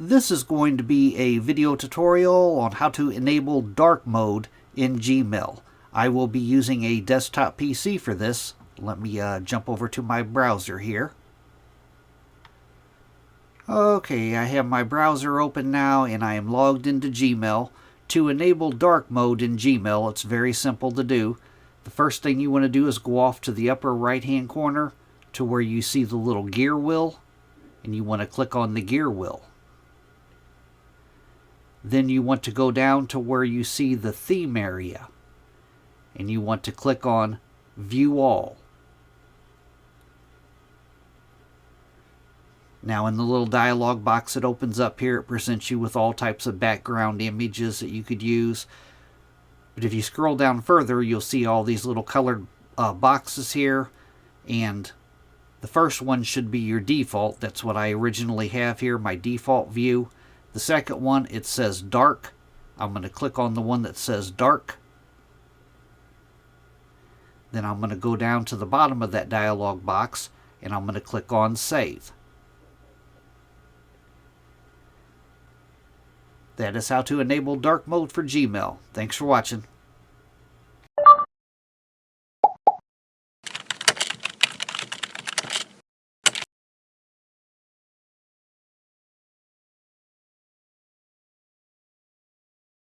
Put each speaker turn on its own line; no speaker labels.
This is going to be a video tutorial on how to enable dark mode in Gmail. I will be using a desktop PC for this. Let me jump over to my browser here. Okay, I have my browser open now and I am logged into Gmail. To enable dark mode in Gmail, it's very simple to do. The first thing you want to do is go off to the upper right hand corner to where you see the little gear wheel, and you want to click on the gear wheel. Then you want to go down to where you see the theme area, and you want to click on View All. Now in the little dialog box that opens up here, it presents you with all types of background images that you could use. But if you scroll down further, you'll see all these little colored boxes here, and the first one should be your default. That's what I originally have here, my default view. The second one, it says dark. I'm going to click on the one that says dark. Then I'm going to go down to the bottom of that dialog box and I'm going to click on save. That is how to enable dark mode for Gmail. Thanks for watching.